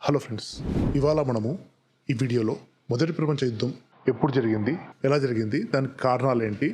Hello friends, ఇవాళ మనము ఈ వీడియోలో మొదటి ప్రపంచ యుద్ధం ఎప్పుడు జరిగింది, ఎలా జరిగింది, దానికి కారణాలు ఏంటి,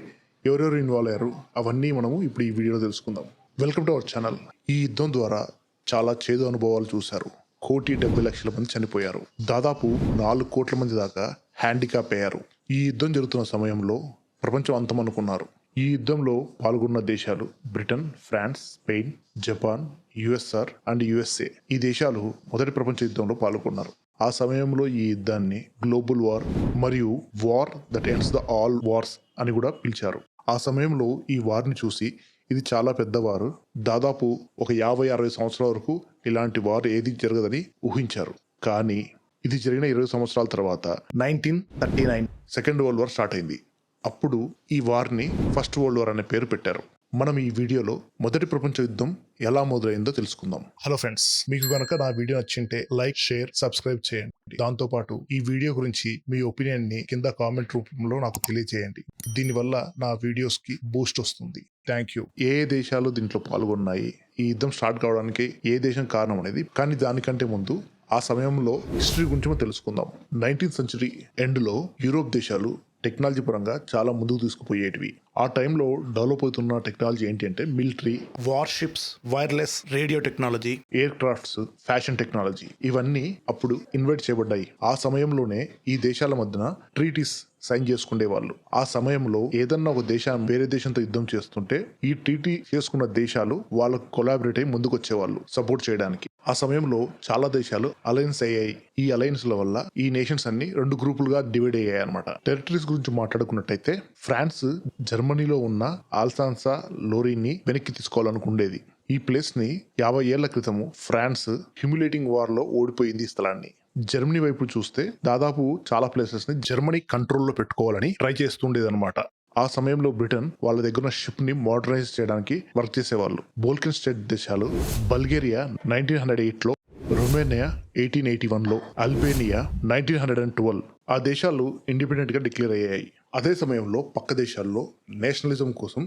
ఎవరెవరు ఇన్వాల్వ్ అయ్యారు, అవన్నీ మనము ఇప్పుడు ఈ వీడియోలో తెలుసుకుందాం. Welcome to our channel. ఈ యుద్ధం ద్వారా చాలా చేదు అనుభవాలు చూశారు. 1,70,00,000 మంది చనిపోయారు. దాదాపు 4 కోట్ల మంది దాకా హ్యాండిక్యాప్ అయ్యారు. ఈ యుద్ధం జరుగుతున్న సమయంలో ప్రపంచం అంతమనుకున్నారు. ఈ యుద్ధంలో పాల్గొన్న దేశాలు Britain, France, Spain, Japan, USSR and USA. ఈ దేశాలు మొదటి ప్రపంచ యుద్ధంలో పాల్గొన్నారు. ఆ సమయంలో ఈ యుద్ధాన్ని గ్లోబల్ వార్ మరియు war that ends the all wars అని కూడా పిలిచారు. ఆ సమయంలో ఈ వార్ని చూసి ఇది చాలా పెద్ద వారు, దాదాపు ఒక 50-60 సంవత్సరాల వరకు ఇలాంటి వార్ ఏది జరగదని ఊహించారు. కానీ ఇది జరిగిన 20 సంవత్సరాల తర్వాత 1939 సెకండ్ వరల్డ్ వార్ స్టార్ట్ అయింది. అప్పుడు ఈ వార్ని ఫస్ట్ వరల్డ్ వార్ అనే పేరు పెట్టారు. మనం ఈ వీడియోలో మొదటి ప్రపంచ యుద్ధం ఎలా మొదలైందో తెలుసుకుందాం. హలో ఫ్రెండ్స్, మీకు గనక నా వీడియో నచ్చింటే లైక్, షేర్, సబ్స్క్రైబ్ చేయండి. దాంతో పాటు ఈ వీడియో గురించి మీ ఒపీనియన్ ని కింద కామెంట్ రూపంలో నాకు తెలియజేయండి. దీనివల్ల నా వీడియోస్ కి బూస్ట్ వస్తుంది. Thank you. ఏ దేశాలు దీంట్లో పాల్గొన్నాయి, ఈ యుద్ధం స్టార్ట్ కావడానికి ఏ దేశం కారణం అనేది, కానీ దానికంటే ముందు ఆ సమయంలో హిస్టరీ గురించి మనం తెలుసుకుందాం. 19th సెంచరీ ఎండ్ లో యూరోప్ దేశాలు టెక్నాలజీ పరంగా చాలా ముందుకు తీసుకుపోయేటివి. ఆ టైంలో డెవలప్ అవుతున్న టెక్నాలజీ ఏంటి అంటే military, warships, wireless radio technology, air crafts, fashion technology, ఇవన్నీ అప్పుడు ఇన్వైట్ చేయబడ్డాయి. ఆ సమయంలోనే ఈ దేశాల మధ్యన ట్రీటీస్ సైన్ చేసుకునే వాళ్ళు. ఆ సమయంలో ఏదన్నా ఒక దేశం వేరే దేశంతో యుద్ధం చేస్తుంటే ఈ ట్రీటీ చేసుకున్న దేశాలు వాళ్ళకు కొలాబరేట్ అయి ముందుకు వచ్చేవాళ్ళు సపోర్ట్ చేయడానికి. ఆ సమయంలో చాలా దేశాలు అలయన్స్ అయ్యాయి. ఈ అలయన్స్ ల వల్ల ఈ నేషన్స్ అన్ని 2 గ్రూపులుగా డివైడ్ అయ్యాయి అనమాట. టెరిటరీస్ గురించి మాట్లాడుకున్నట్టయితే ఫ్రాన్స్ జర్మనీలో ఉన్న ఆల్సాన్సా లోరీని వెనక్కి తీసుకోవాలనుకుండేది. ఈ ప్లేస్ ని 50 ఏళ్ల క్రితము ఫ్రాన్స్ హ్యూమిలేటింగ్ వార్ లో ఓడిపోయింది ఈ స్థలాన్ని. జర్మనీ వైపు చూస్తే దాదాపు చాలా ప్లేసెస్ ని జర్మనీ కంట్రోల్లో పెట్టుకోవాలని ట్రై చేస్తుండేదన్నమాట. ఆ సమయంలో బ్రిటన్ వాళ్ళ దగ్గర ఉన్న షిప్ ని మోడర్నైజ్ చేయడానికి వర్క్ చేసేవాళ్ళు. బోల్కన్ స్టేట్ దేశాలు, బల్గేరియా 1908 లో, రొమేనియా 1881 లో, అల్బేనియా 1912 ఆ దేశాలు ఇండిపెండెంట్ గా డిక్లేర్ అయ్యాయి. అదే సమయంలో పక్క దేశాల్లో నేషనలిజం కోసం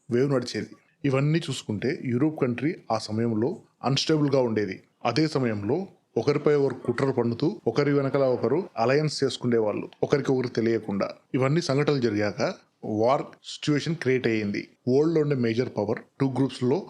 వేవ్ నడిచేది. ఇవన్నీ చూసుకుంటే యూరోప్ కంట్రీ ఆ సమయంలో అన్స్టేబుల్ గా ఉండేది. అదే సమయంలో ఒకరిపై ఒకరు కుట్రలు పన్నుతూ ఒకరి వెనకాల ఒకరు అలయన్స్ చేసుకునే వాళ్ళు, ఒకరికి ఒకరు తెలియకుండా. ఇవన్నీ సంఘటనలు జరిగాక వార్ సిచ్యువేషన్ క్రియేట్ అయ్యింది. వరల్డ్ లో ఉండే మేజర్ పవర్ 2 గ్రూప్స్ లో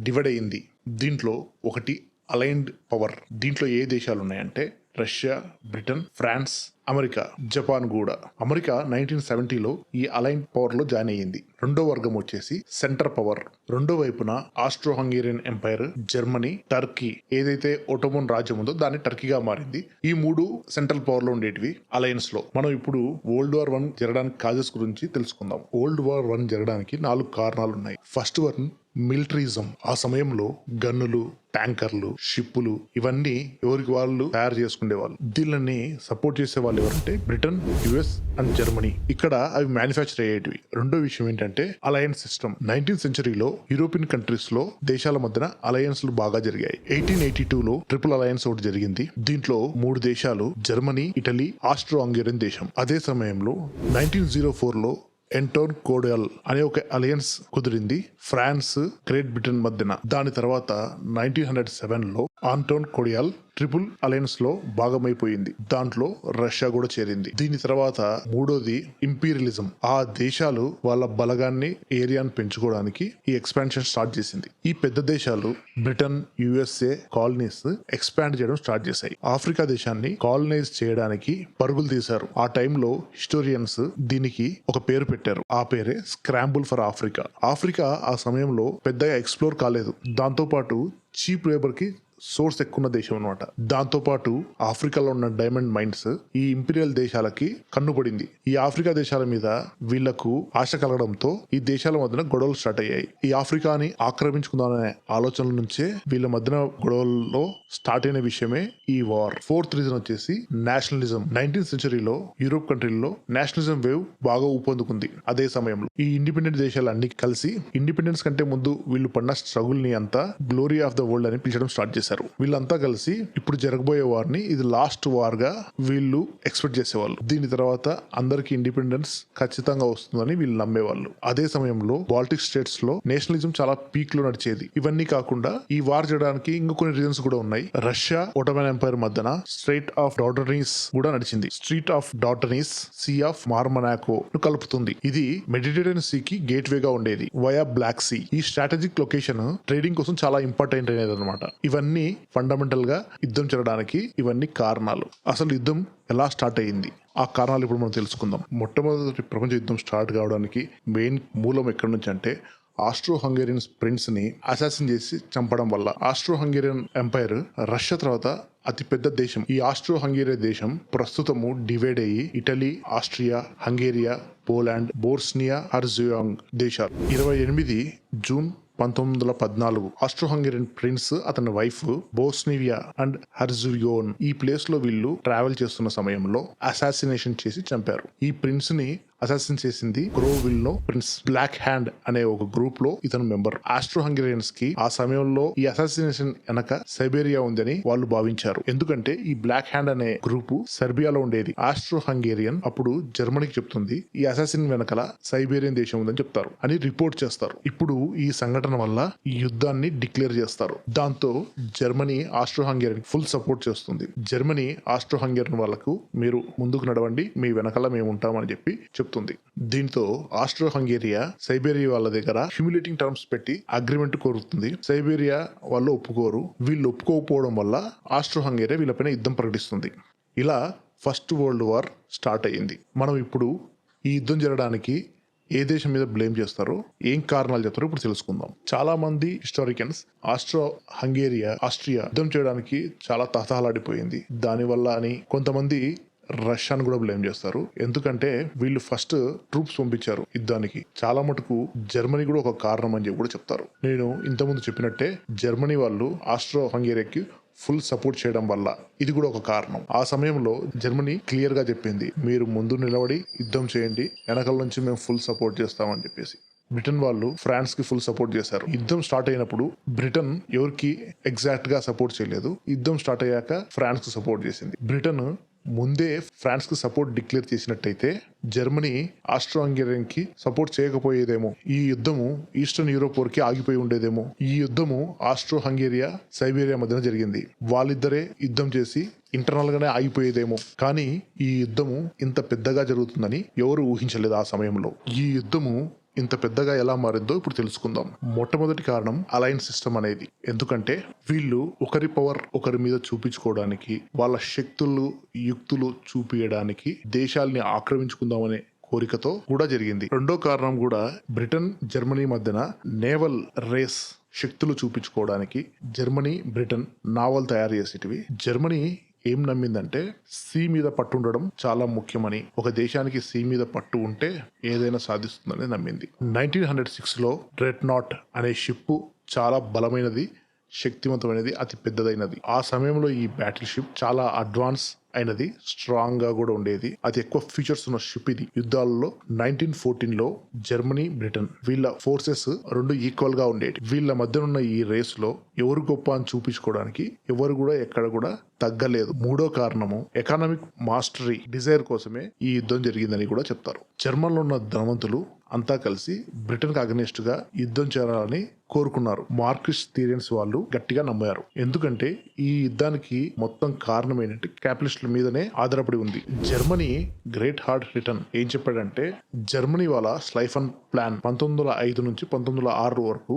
డివైడ్ అయ్యింది. దీంట్లో ఒకటి అలైన్డ్ పవర్. దీంట్లో ఏ దేశాలు ఉన్నాయంటే Russia, Britain, France, America, Japan కూడా. అమెరికా 1970లో ఈ అలైన్ పవర్ లో జాయిన్ అయ్యింది. రెండో వర్గం వచ్చేసి సెంటర్ పవర్. రెండో వైపున Austro Hungarian empire, Germany, Turkey, ఏదైతే ఒటోమన్ రాజ్యం ఉందో దాన్ని టర్కీగా మారింది. ఈ 3 సెంట్రల్ పవర్ లో ఉండేటివి అలయన్స్ లో. మనం ఇప్పుడు వరల్డ్ వార్ 1 జరగడానికి కాజెస్ గురించి తెలుసుకుందాం. వరల్డ్ వార్ 1 జరగడానికి 4 కారణాలు ఉన్నాయి. First one militarism. ఆ సమయంలో గన్నులు, ట్యాంకర్లు, షిప్పులు ఇవన్నీ ఎవరికి వాళ్ళు తయారు చేసుకునేవాళ్ళు. దీనిని సపోర్ట్ చేసే వాళ్ళు ఎవరంటే బ్రిటన్, యుఎస్ అండ్ జర్మనీ. ఇక్కడ అవి మ్యానుఫ్యాక్చర్ అయ్యేటివి. రెండో విషయం ఏంటంటే అలయన్స్ సిస్టమ్. 19th సెంచరీలో యూరోపియన్ కంట్రీస్ లో దేశాల మధ్యన అలయన్స్ లు బాగా జరిగాయి. 1882లో ట్రిపుల్ అలయన్స్ ఒకటి జరిగింది. దీంట్లో 3 దేశాలు జర్మనీ, ఇటలీ, ఆస్ట్రో హంగేరియన్ దేశం. అదే సమయంలో 1904లో ఎంటోన్ కోడియల్ అనే ఒక అలయన్స్ కుదిరింది ఫ్రాన్స్, గ్రేట్ బ్రిటన్ మధ్యన. దాని తర్వాత 1907లో ఆంటోన్ కోడియల్ ట్రిపుల్ అలయన్స్ లో భాగమైపోయింది. దాంట్లో రష్యా కూడా చేరింది. దీని తర్వాత మూడోది ఇంపీరియలిజం. ఆ దేశాలు వాళ్ళ బలగాన్ని, ఏరియాను పెంచుకోవడానికి ఈ ఎక్స్పాన్షన్ స్టార్ట్ చేసింది. ఈ పెద్ద దేశాలు బ్రిటన్, యుఎస్ఏ కాలనీస్ ఎక్స్పాండ్ చేయడం స్టార్ట్ చేశాయి. ఆఫ్రికా దేశాన్ని కాలనైజ్ చేయడానికి పరుగులు తీశారు. ఆ టైంలో హిస్టోరియన్స్ దీనికి ఒక పేరు పెట్టారు. ఆ పేరే స్క్రాంబుల్ ఫర్ ఆఫ్రికా. ఆఫ్రికా ఆ సమయంలో పెద్దగా ఎక్స్ప్లోర్ కాలేదు. దాంతో పాటు చీప్ లేబర్ కి సోర్స్ ఎక్కువ దేశం అనమాట. దాంతో పాటు ఆఫ్రికాలో ఉన్న డైమండ్ మైన్స్ ఈ ఇంపీరియల్ దేశాలకి కన్నుపడింది. ఈ ఆఫ్రికా దేశాల మీద వీళ్లకు ఆశ కలగడంతో ఈ దేశాల మధ్యన గొడవలు స్టార్ట్ అయ్యాయి. ఈ ఆఫ్రికాని ఆక్రమించుకుందామనే ఆలోచనల నుంచే వీళ్ళ మధ్యన గొడవల్లో స్టార్ట్ అయిన విషయమే ఈ వార్. ఫోర్త్ రీజన్ వచ్చేసి నేషనలిజం. 19th సెంచరీలో యూరోప్ కంట్రీల్లో నేషనలిజం వేవ్ బాగా ఊపందుకుంది. అదే సమయంలో ఈ ఇండిపెండెంట్ దేశాలు అన్ని కలిసి ఇండిపెండెన్స్ కంటే ముందు వీళ్ళు పడిన స్ట్రగుల్ ని అంతా గ్లోరీ ఆఫ్ ద వరల్డ్ అని పిలిచడం స్టార్ట్ చేశారు. చేశారు. వీళ్ళంతా కలిసి ఇప్పుడు జరగబోయే వార్ ని ఇది లాస్ట్ వార్ గా వీళ్ళు ఎక్స్పెక్ట్ చేసేవాళ్ళు. దీని తర్వాత అందరికి ఇండిపెండెన్స్ ఖచ్చితంగా వస్తుందని వీళ్ళు నమ్మేవాళ్ళు. అదే సమయంలో బాల్టిక్ స్టేట్స్ లో నేషనలిజం చాలా పీక్ లో నడిచేది. ఇవన్నీ కాకుండా ఈ వార్ చేయడానికి ఇంకా కొన్ని రీజన్స్ కూడా ఉన్నాయి. రష్యా ఒటోమన్ ఎంపైర్ మధ్యన స్ట్రైట్ ఆఫ్ డార్డనీస్ కూడా నడిచింది. స్ట్రీట్ ఆఫ్ డార్డనీస్ సీ ఆఫ్ మార్మనాకో ను కలుపుతుంది. ఇది మెడిటరేనియన్ సీ కి గేట్ వేగా ఉండేది వయా బ్లాక్ సీ. ఈ స్ట్రాటజిక్ లొకేషన్ ట్రేడింగ్ కోసం చాలా ఇంపార్టెంట్ అనేది అనమాట. ఇవన్నీ ఫండమెంటల్ గా యుద్ధం జరగడానికి ఇవన్నీ కారణాలు. అసలు యుద్ధం ఎలా స్టార్ట్ అయ్యింది, ఆ కారణాలు ఇప్పుడు మనం తెలుసుకుందాం. మొట్టమొదటి ప్రపంచ యుద్ధం స్టార్ట్ కావడానికి మెయిన్ మూలం ఎక్కడి నుంచి అంటే ఆస్ట్రో హంగేరియన్ ప్రిన్స్ ని అసాసిన్ చేసి చంపడం వల్ల. ఆస్ట్రో హంగేరియన్ ఎంపైర్ రష్యా తర్వాత అతి పెద్ద దేశం. ఈ ఆస్ట్రో హంగేరియా దేశం ప్రస్తుతము డివైడ్ అయ్యి Italy, Austria, హంగేరియా, Poland, Bosnia Herzegovina దేశాలు. 28 జూన్ 1914 ఆస్ట్రో హంగేరియన్ ప్రిన్స్ అతని వైఫ్ బోస్నియా అండ్ హెర్జెగోవినా ఈ ప్లేస్ లో వీళ్ళు ట్రావెల్ చేస్తున్న సమయంలో అసాసినేషన్ చేసి చంపారు. ఈ ప్రిన్స్ ని అసాసిన్ చేసింది గ్రోవిల్నో ప్రిన్స్. బ్లాక్ హ్యాండ్ అనే ఒక గ్రూప్ లో ఇతను మెంబర్. ఆస్ట్రో హంగేరియన్స్ కి ఆ సమయంలో ఈ అసాసినేషన్ వెనక సైబేరియా ఉందని వాళ్ళు భావించారు. ఎందుకంటే ఈ బ్లాక్ హ్యాండ్ అనే గ్రూప్ సెర్బియాలో ఉండేది. ఆస్ట్రో హంగేరియన్ అప్పుడు జర్మనీకి చెప్తుంది ఈ అసాసిన్ వెనకల సైబేరియన్ దేశం ఉందని చెప్తారు అని రిపోర్ట్ చేస్తారు. ఇప్పుడు ఈ సంఘటన వల్ల ఈ యుద్ధాన్ని డిక్లేర్ చేస్తారు. దాంతో Germany Austro Hungarian full support చేస్తుంది. జర్మనీ ఆస్ట్రో హంగేరియన్ వాళ్ళకు మీరు ముందుకు నడవండి, మీ వెనకాల మేము ఉంటామని చెప్పి చెప్తుంది. దీంతో ఆస్ట్రో హంగేరియా సైబేరియా వాళ్ళ దగ్గర హ్యూమిలేటింగ్ టర్మ్స్ పెట్టి అగ్రిమెంట్ కోరుతుంది. సైబేరియా వాళ్ళు ఒప్పుకోరు. వీళ్ళు ఒప్పుకోకపోవడం వల్ల ఆస్ట్రో హంగేరియా వీళ్ళపైన యుద్ధం ప్రకటిస్తుంది. ఇలా ఫస్ట్ వరల్డ్ వార్ స్టార్ట్ అయ్యింది. మనం ఇప్పుడు ఈ యుద్ధం జరగడానికి ఏ దేశం మీద బ్లేమ్ చేస్తారో, ఏం కారణాలు చెప్తారో ఇప్పుడు తెలుసుకుందాం. చాలా మంది హిస్టారికన్స్ ఆస్ట్రియా యుద్ధం చేయడానికి చాలా తహతహలాడిపోయింది దానివల్ల అని, కొంతమంది రష్యాను కూడా బ్లేమ్ చేస్తారు. ఎందుకంటే వీళ్ళు ఫస్ట్ ట్రూప్స్ పంపించారు యుద్ధానికి. చాలా మటుకు జర్మనీ కూడా ఒక కారణం అని చెప్పి కూడా చెప్తారు. నేను ఇంతకుముందు చెప్పినట్టే జర్మనీ వాళ్ళు ఆస్ట్రో హంగేరియాకి ఫుల్ సపోర్ట్ చేయడం వల్ల ఇది కూడా ఒక కారణం. ఆ సమయంలో జర్మనీ క్లియర్ గా చెప్పింది మీరు ముందు నిలబడి యుద్ధం చేయండి, వెనకాల నుంచి మేము ఫుల్ సపోర్ట్ చేస్తామని చెప్పేసి. బ్రిటన్ వాళ్ళు ఫ్రాన్స్ కి ఫుల్ సపోర్ట్ చేశారు. యుద్ధం స్టార్ట్ అయినప్పుడు బ్రిటన్ ఎవరికి ఎగ్జాక్ట్ గా సపోర్ట్ చేయలేదు. యుద్ధం స్టార్ట్ అయ్యాక ఫ్రాన్స్ కు సపోర్ట్ చేసింది. బ్రిటన్ ముందే ఫ్రాన్స్ కి సపోర్ట్ డిక్లేర్ చేసినట్టయితే జర్మనీ ఆస్ట్రో హంగేరియన్ కి సపోర్ట్ చేయకపోయేదేమో. ఈ యుద్ధము ఈస్టర్న్ యూరోప్ వరకు ఆగిపోయి ఉండేదేమో. ఈ యుద్ధము ఆస్ట్రో హంగేరియా సైబేరియా మధ్యన జరిగింది. వాళ్ళిద్దరే యుద్ధం చేసి ఇంటర్నల్ గానే ఆగిపోయేదేమో. కానీ ఈ యుద్ధము ఇంత పెద్దగా జరుగుతుందని ఎవరు ఊహించలేదు ఆ సమయంలో. ఈ యుద్ధము ఇంత పెద్దగా ఎలా మారిందో ఇప్పుడు తెలుసుకుందాం. మొట్టమొదటి కారణం అలయన్స్ సిస్టమ్ అనేది. ఎందుకంటే వీళ్ళు ఒకరి పవర్ ఒకరి మీద చూపించుకోవడానికి, వాళ్ళ శక్తులు యుక్తులు చూపించడానికి దేశాల్ని ఆక్రమించుకుందామనే కోరికతో కూడా జరిగింది. రెండో కారణం కూడా బ్రిటన్ జర్మనీ మధ్యన నేవల్ రేస్ శక్తులు చూపించుకోవడానికి జర్మనీ బ్రిటన్ నావల్ తయారు చేసేటివి. జర్మనీ ఏం నమ్మిందంటే సీ మీద పట్టు ఉండడం చాలా ముఖ్యమని, ఒక దేశానికి సీ మీద పట్టు ఉంటే ఏదైనా సాధిస్తుందని నమ్మింది. 1906 లో డ్రెడ్నాట్ అనే షిప్ చాలా బలమైనది, శక్తివంతమైనది, అతి పెద్దదైనది. ఆ సమయంలో ఈ బ్యాటిల్ షిప్ చాలా అడ్వాన్స్ అయినది, స్ట్రాంగ్ గా కూడా ఉండేది. అది ఎక్కువ ఫీచర్స్ ఉన్న షిప్ ఇది. యుద్ధాలలో 1914 లో జర్మనీ బ్రిటన్ వీళ్ళ ఫోర్సెస్ రెండు ఈక్వల్ గా ఉండేవి. వీళ్ళ మధ్య ఉన్న ఈ రేస్ లో ఎవరు గొప్ప అని చూపించుకోవడానికి ఎవరు కూడా ఎక్కడ కూడా తగ్గలేదు. మూడో కారణము ఎకనామిక్ మాస్టరీ డిజైర్ కోసమే ఈ యుద్ధం జరిగిందని కూడా చెప్తారు. జర్మన్లో ఉన్న ధనవంతులు అంతా కలిసి బ్రిటన్ కి అగనెస్ట్ గా యుద్ధం చేయాలని కోరుకున్నారు. మార్క్సిస్ట్ థియరియన్స్ వాళ్ళు గట్టిగా నమ్మారు. ఎందుకంటే ఈ యుద్ధానికి మొత్తం కారణం ఏంటంటే క్యాపిటలిస్టుల మీదనే ఆధారపడి ఉంది. జర్మనీ గ్రేట్ హార్ట్ రిటర్న్ ఏం చెప్పాడంటే జర్మనీ వాళ్ళ స్లైఫన్ ప్లాన్ 1905 నుంచి 1906 వరకు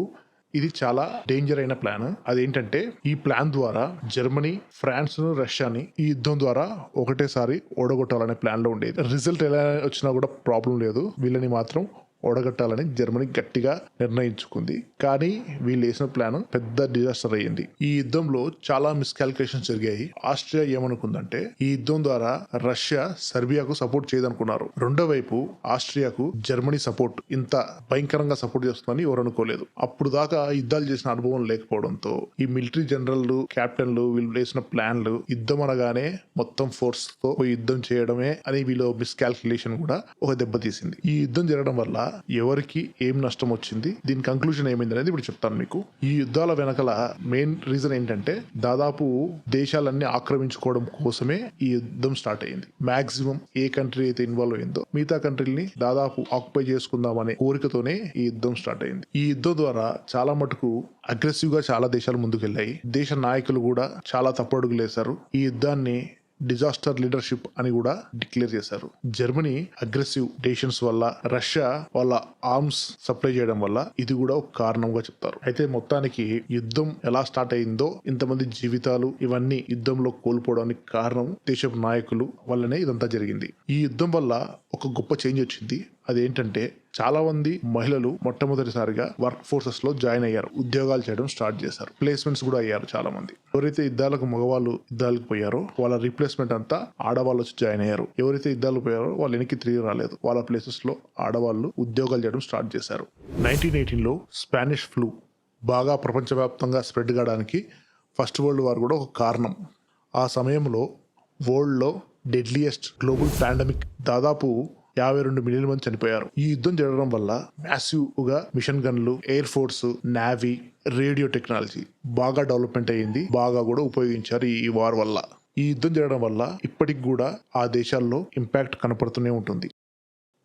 ఇది చాలా డేంజర్ అయిన ప్లాన్. అదేంటంటే ఈ ప్లాన్ ద్వారా జర్మనీ ఫ్రాన్స్ రష్యాని ఈ యుద్ధం ద్వారా ఒకటేసారి ఓడగొట్టాలనే ప్లాన్ లో ఉండేది. రిజల్ట్ ఎలా వచ్చినా కూడా ప్రాబ్లం లేదు, వీళ్ళని మాత్రం ఓడగట్టాలని జర్మనీ గట్టిగా నిర్ణయించుకుంది. కానీ వీళ్ళు వేసిన ప్లాన్ పెద్ద డిజాస్టర్ అయ్యింది. ఈ యుద్ధంలో చాలా మిస్కాల్కులేషన్స్ జరిగాయి. ఆస్ట్రియా ఏమనుకుందంటే ఈ యుద్ధం ద్వారా రష్యా సెర్బియాకు సపోర్ట్ చేయదనుకున్నారు. రెండో వైపు ఆస్ట్రియాకు జర్మనీ సపోర్ట్ ఇంత భయంకరంగా సపోర్ట్ చేస్తుందని ఎవరు అనుకోలేదు. అప్పుడు దాకా యుద్ధాలు చేసిన అనుభవం లేకపోవడంతో ఈ మిలిటరీ జనరల్లు క్యాప్టెన్లు వీళ్ళు వేసిన ప్లాన్లు యుద్ధం అనగానే మొత్తం ఫోర్స్ తో యుద్ధం చేయడమే అని వీళ్ళు మిస్కాల్కులేషన్ కూడా ఒక దెబ్బతీసింది. ఈ యుద్ధం జరగడం వల్ల ఎవరికి ఏం నష్టం వచ్చింది, దీని కంక్లూజన్ ఏమైంది అనేది ఇప్పుడు చెప్తాను మీకు. ఈ యుద్ధాల వెనకల మెయిన్ రీజన్ ఏంటంటే దాదాపు దేశాలన్నీ ఆక్రమించుకోవడం కోసమే ఈ యుద్ధం స్టార్ట్ అయింది. మాక్సిమం ఏ కంట్రీ అయితే ఇన్వాల్వ్ అయిందో మిగతా కంట్రీని దాదాపు ఆక్యుపై చేసుకుందాం అనే కోరికతోనే ఈ యుద్ధం స్టార్ట్ అయింది. ఈ యుద్ధం ద్వారా చాలా మటుకు అగ్రెసివ్ గా చాలా దేశాలు ముందుకెళ్లాయి. దేశ నాయకులు కూడా చాలా తప్పడుగులు వేశారు. ఈ యుద్ధాన్ని డిజాస్టర్ లీడర్షిప్ అని కూడా డిక్లేర్ చేశారు. జర్మనీ అగ్రెసివ్ డెసిషన్స్ వల్ల, రష్యా వాళ్ళ ఆర్మ్స్ సప్లై చేయడం వల్ల ఇది కూడా ఒక కారణంగా చెప్తారు. అయితే మొత్తానికి యుద్ధం ఎలా స్టార్ట్ అయిందో, ఇంతమంది జీవితాలు ఇవన్నీ యుద్ధంలో కోల్పోవడానికి కారణం దేశపు నాయకులు వల్లనే ఇదంతా జరిగింది. ఈ యుద్ధం వల్ల ఒక గొప్ప చేంజ్ వచ్చింది. అదేంటంటే చాలా మంది మహిళలు మొట్టమొదటిసారిగా వర్క్ ఫోర్సెస్ లో జాయిన్ అయ్యారు, ఉద్యోగాలు చేయడం స్టార్ట్ చేశారు, ప్లేస్మెంట్స్ కూడా అయ్యారు. చాలా మంది ఎవరైతే మగవాళ్ళు యుద్ధాలకు పోయారో వాళ్ళ రీప్లేస్మెంట్ అంతా ఆడవాళ్ళు వచ్చి జాయిన్ అయ్యారు. ఎవరైతే యుద్ధాలకు పోయారో వాళ్ళు వెనక్కి తిరిగి రాలేదు. వాళ్ళ ప్లేసెస్ లో ఆడవాళ్ళు ఉద్యోగాలు చేయడం స్టార్ట్ చేశారు. 1918లో స్పానిష్ ఫ్లూ బాగా ప్రపంచవ్యాప్తంగా స్ప్రెడ్ కావడానికి ఫస్ట్ వరల్డ్ వార్ కూడా ఒక కారణం. ఆ సమయంలో వరల్డ్ లో డెడ్లియెస్ట్ గ్లోబల్ పాండమిక్ దాదాపు 52 మిలియన్ మంది చనిపోయారు. ఈ యుద్ధం జరగడం వల్ల మ్యాసివ్ గా మిషన్ గన్లు, air force, navy, radio technology బాగా డెవలప్మెంట్ అయ్యింది. బాగా కూడా ఉపయోగించారు ఈ వార్ వల్ల. ఈ యుద్ధం జరగడం వల్ల ఇప్పటికి కూడా ఆ దేశాల్లో ఇంపాక్ట్ కనపడుతూనే ఉంటుంది.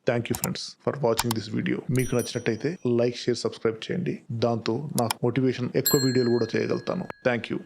Thank you friends for watching this video. మీకు నచ్చినట్టయితే లైక్, షేర్, సబ్స్క్రైబ్ చేయండి. దాంతో నాకు మోటివేషన్ ఎక్కువ వీడియోలు కూడా చేయగలుగుతాను. Thank you.